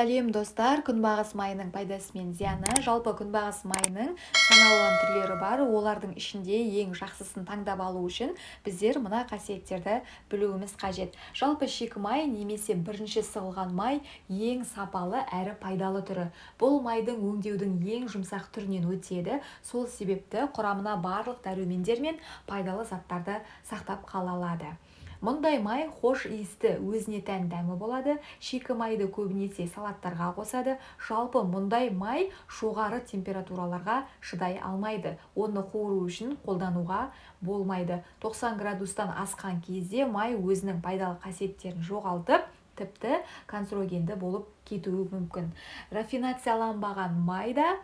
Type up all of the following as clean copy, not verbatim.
Сәлем достар, күнбағыс майының пайдасы мен зияны. Жалпы күнбағыс майының сан алуан түрлері бар. Олардың ішінде ең жақсысын таңдап алу үшін біздер мына қасиеттерді білуіміз қажет. Жалпы шикі май немесе бірінші сығылған май ең сапалы әрі пайдалы түрі. Бұл майдың өңдеудің ең жұмсақ түрінен өтеді. Сол себепті құрамына барлық дәрумендер мен пайдалы заттарды сақтап қала алады. Мұндай май хош иісті, өзіне тән дәмі болады. Шикі майды көбінесе салаттарға қосады. Жалпы мұндай май жоғары температураларға шыдай алмайды. Оны қуыру үшін қолдануға болмайды. 90 градустан асқан кезде май өзінің пайдалы қасиеттерін жоғалтып, тіпті канцерогенді болып кетуі мүмкін. Рафинацияланбаған майда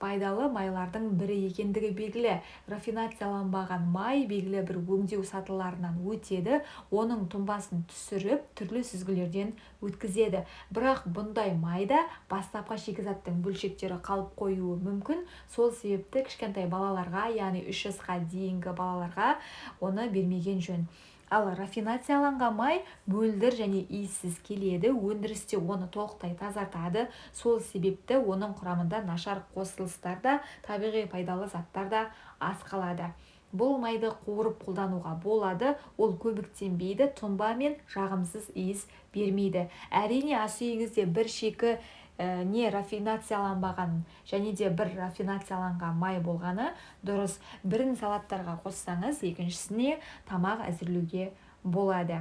пайдалы майлардың бірі екендігі белгілі. Рафинацияланбаған май белгілі бір өңдеу сатыларынан өтеді, оның тұнбасын түсіріп, түрлі сүзгілерден өткізеді. Бірақ бұндай майда бастапқы шикізаттың бөлшектері қалып қоюы мүмкін. Сол себепті кішкентай балаларға, яғни 3 жасқа дейінгі балаларға оны бермеген жөн. Ал рафинацияланған май мөлдір және иіссіз келеді, өндірісте оны толықтай тазартады. Сол себепті оның құрамында нашар қосылыстар да, табиғи пайдалы заттар да аз қалады. Бұл майды қуырып қолдануға болады, ол көбіктенбейді, тұнба мен жағымсыз иіс бермейді. Әрине ас үйіңізде бір шикі не рафинацияланбаған және де бір рафинацияланған май болғаны дұрыс. Бірін салаттарға қоссаңыз, екіншісіне тамақ әзірлеуге болады.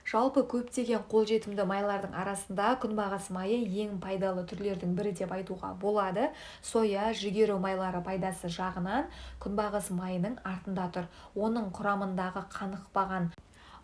Жалпы көптеген қолжетімді майлардың арасында күнбағыс майы ең пайдалы түрлердің бірі деп айтуға болады. Соя, жүгері майлары пайдасы жағынан күнбағыс майының артында тұр. Оның құрамындағы қанықпаған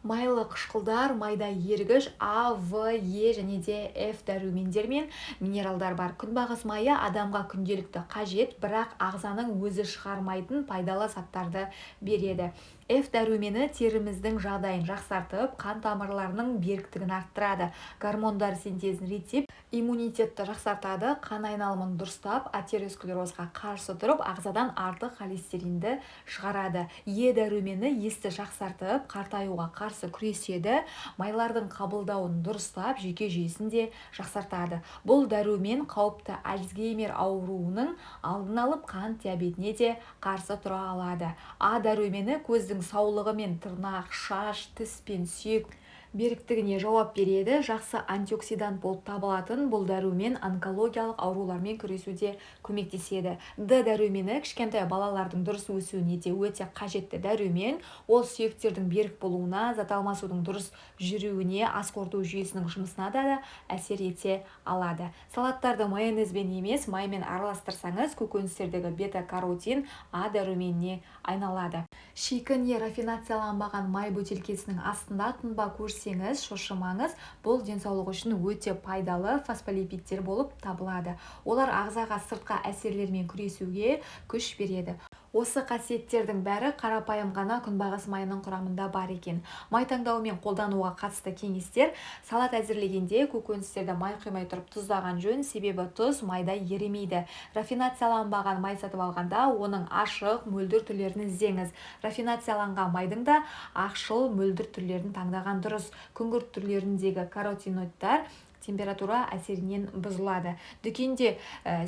майлы қышқылдар, майда ергіш А, В, Е және де Ф дәрумендер мен минералдар бар. Күнбағыс майы адамға күнделікті қажет, бірақ ағзаның өзі шығармайтын пайдалы заттарды береді. Ф дәрумені теріміздің жағдайын жақсартып, қан тамырларының беріктігін арттырады, гормондар синтезін реттеп, иммунитетті жақсартады, қан айналымын дұрыстап, атеросклерозға қарсы тұрып, ағзадан артық холестеринді шығарады. Е дәрумені есті жақсартып, қартаюға қарсы күреседі, майлардың қабылдауын дұрыстап, жүйке жүйесін де жақсартады. Бұл дәрумен қауіпті Альцгеймер ауруының алдын алып, қант диабетіне де қарсы тұра алады. А дәрумені көздің саулығы мен тырнақ, шаш, тіс пен сүйек беріктігіне жауап береді. Жақсы антиоксидант болып табылатын бұл дәрумен онкологиялық аурулармен күресуде көмектеседі. Д дәрумені кішкентай балалардың дұрыс өсуіне де өте қажетті дәрумен. Ол сүйектердің берік болуына, зат алмасудың дұрыс жүруіне, ас қорыту жүйесінің жұмысына да әсер ете алады. Салаттарды майонезбен емес, маймен араластырсаңыз, көкөністердегі бета-каротин А дәруменіне айналады. Шикі не рафинацияланбаған май бөтелкесінің астында тұнба көрсеңіз, шошымаңыз. Бұл денсаулық үшін өте пайдалы фосфолипидтер болып табылады. Олар ағзаға сыртқы әсерлермен күресуге күш береді. Осы қасиеттердің бәрі қарапайым ғана күнбағыс майының құрамында бар екен. Май таңдауы мен қолдануға қатысты кеңестер: салат әзірлегенде көкөністерді май құймай тұрып тұздаған жөн, себебі тұз майда еремейді. Рафинацияланбаған май сатып алғанда оның ашық, мөлдір түрлерін іздеңіз. Рафинацияланған майдың да ақшыл, мөлдір түрлерін таңдаған дұрыс. Күңгірт түрлеріндегі каротиноидтар температура әсерінен бұзылады. Дүкенде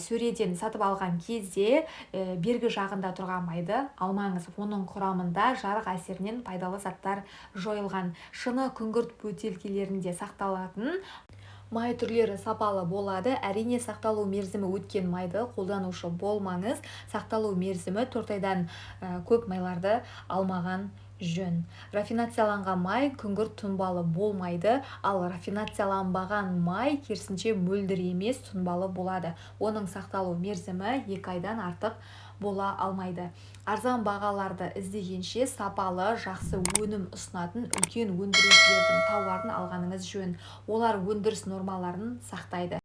сөреден сатып алған кезде бергі жағында тұрған майды алмаңыз. Оның құрамында жарық әсерінен пайдалы заттар жойылған. Шыны күңгірт бөтелкелерінде сақталатын май түрлері сапалы болады. Әрине сақталу мерзімі өткен майды қолданушы болмаңыз. Сақталу мерзімі 4 айдан көп майларды алмаған жөн. Рафинацияланған май күңгірт тұнбалы болмайды, ал рафинацияланбаған май керісінше мөлдір емес, тұнбалы болады. Оның сақталу мерзімі 2 айдан артық бола алмайды. Арзан бағаларды іздегенше сапалы, жақсы өнім ұсынатын үлкен өндірушілердің тауарын алғаныңыз жөн. Олар өндіріс нормаларын сақтайды.